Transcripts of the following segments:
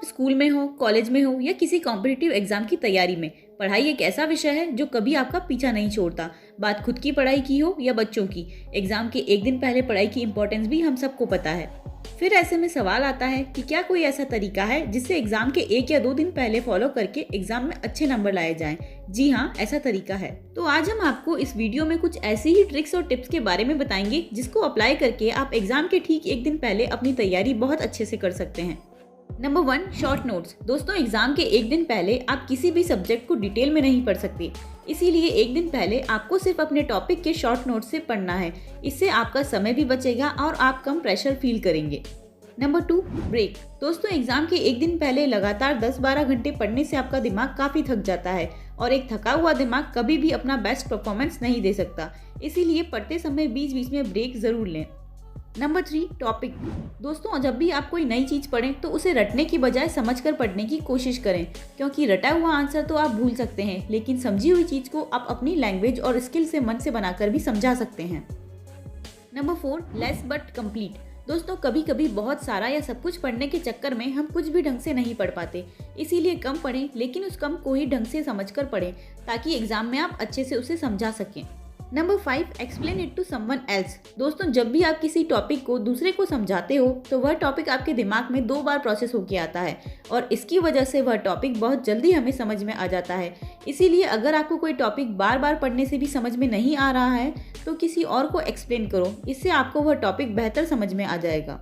School में हो, college में हो या किसी कॉम्पिटिटिव एग्जाम की तैयारी में, पढ़ाई एक ऐसा विषय है जो कभी आपका पीछा नहीं छोड़ता। बात खुद की पढ़ाई की हो या बच्चों की, एग्जाम के एक दिन पहले पढ़ाई की इंपॉर्टेंस भी हम सबको पता है। फिर ऐसे में सवाल आता है कि क्या कोई ऐसा तरीका है जिससे एग्जाम के 1 या 2 दिन पहले फॉलो करके एग्जाम में अच्छे नंबर लाए जाएं? जी हाँ, ऐसा तरीका है। तो आज हम आपको इस वीडियो में कुछ ऐसी ही ट्रिक्स और टिप्स के बारे में बताएंगे जिसको अप्लाई करके आप एग्जाम के ठीक एक दिन पहले अपनी तैयारी बहुत अच्छे से कर सकते हैं। Number 1, short notes. दोस्तों, एग्जाम के एक दिन पहले आप किसी भी सब्जेक्ट को डिटेल में नहीं पढ़ सकते, इसीलिए एक दिन पहले आपको सिर्फ अपने टॉपिक के शॉर्ट नोट्स से पढ़ना है। इससे आपका समय भी बचेगा और आप कम प्रेशर फील करेंगे। Number 2, break. दोस्तों, एग्जाम के एक दिन पहले लगातार 10-12 घंटे पढ़ने से आपका दिमाग काफ़ी थक जाता है और एक थका हुआ दिमाग कभी भी अपना बेस्ट परफॉर्मेंस नहीं दे सकता। इसीलिए पढ़ते समय बीच बीच में ब्रेक ज़रूर लें। Number 3, topic. दोस्तों, जब भी आप कोई नई चीज़ पढ़ें तो उसे रटने की बजाय समझकर पढ़ने की कोशिश करें, क्योंकि रटा हुआ आंसर तो आप भूल सकते हैं, लेकिन समझी हुई चीज़ को आप अपनी लैंग्वेज और स्किल से मन से बनाकर भी समझा सकते हैं। Number 4, less but complete. दोस्तों, कभी कभी बहुत सारा या सब कुछ पढ़ने के चक्कर में हम कुछ भी ढंग से नहीं पढ़ पाते, इसीलिए कम पढ़ें, लेकिन उस कम को ही ढंग से समझकर पढ़ें ताकि एग्जाम में आप अच्छे से उसे समझा सकें। Number 5, explain it to someone else. दोस्तों, जब भी आप किसी टॉपिक को दूसरे को समझाते हो तो वह टॉपिक आपके दिमाग में 2 बार प्रोसेस होकर आता है और इसकी वजह से वह टॉपिक बहुत जल्दी हमें समझ में आ जाता है। इसीलिए अगर आपको कोई टॉपिक बार बार पढ़ने से भी समझ में नहीं आ रहा है तो किसी और को एक्सप्लेन करो, इससे आपको वह टॉपिक बेहतर समझ में आ जाएगा।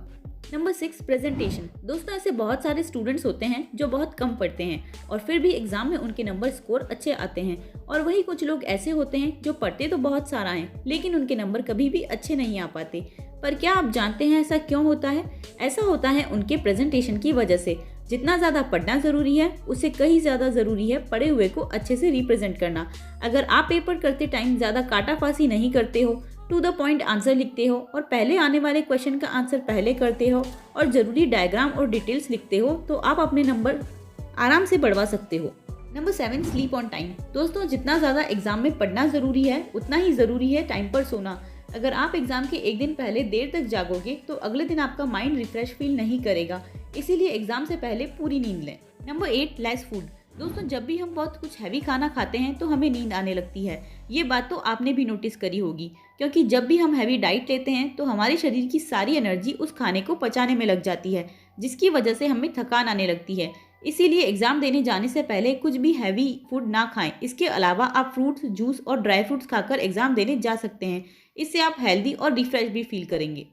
Number 6, presentation. दोस्तों, ऐसे बहुत सारे स्टूडेंट्स होते हैं जो बहुत कम पढ़ते हैं और फिर भी एग्जाम में उनके नंबर स्कोर अच्छे आते हैं, और वही कुछ लोग ऐसे होते हैं जो पढ़ते तो बहुत सारा हैं लेकिन उनके नंबर कभी भी अच्छे नहीं आ पाते। पर क्या आप जानते हैं ऐसा क्यों होता है? ऐसा होता है उनके प्रेजेंटेशन की वजह से। जितना ज़्यादा पढ़ना ज़रूरी है उससे कहीं ज़्यादा ज़रूरी है पढ़े हुए को अच्छे से रिप्रेजेंट करना। अगर आप पेपर करते टाइम ज़्यादा काटाफासी नहीं करते हो, टू द पॉइंट आंसर लिखते हो और पहले आने वाले क्वेश्चन का आंसर पहले करते हो और ज़रूरी डायग्राम और डिटेल्स लिखते हो, तो आप अपने नंबर आराम से बढ़वा सकते हो। Number 7, sleep on time. दोस्तों, जितना ज़्यादा एग्जाम में पढ़ना ज़रूरी है उतना ही ज़रूरी है टाइम पर सोना। अगर आप एग्जाम के एक दिन पहले देर तक जागोगे तो अगले दिन आपका माइंड रिफ्रेश फील नहीं करेगा, इसीलिए एग्जाम से पहले पूरी नींद लें। Number 8, less food. दोस्तों, जब भी हम बहुत कुछ हैवी खाना खाते हैं तो हमें नींद आने लगती है। ये बात तो आपने भी नोटिस करी होगी, क्योंकि जब भी हम हैवी डाइट लेते हैं तो हमारे शरीर की सारी एनर्जी उस खाने को पचाने में लग जाती है, जिसकी वजह से हमें थकान आने लगती है। इसीलिए एग्जाम देने जाने से पहले कुछ भी हैवी फूड ना खाएं। इसके अलावा आप फ्रूट्स, जूस और ड्राई फ्रूट्स खाकर एग्जाम देने जा सकते हैं। इससे आप हेल्दी और रिफ्रेश भी फील करेंगे।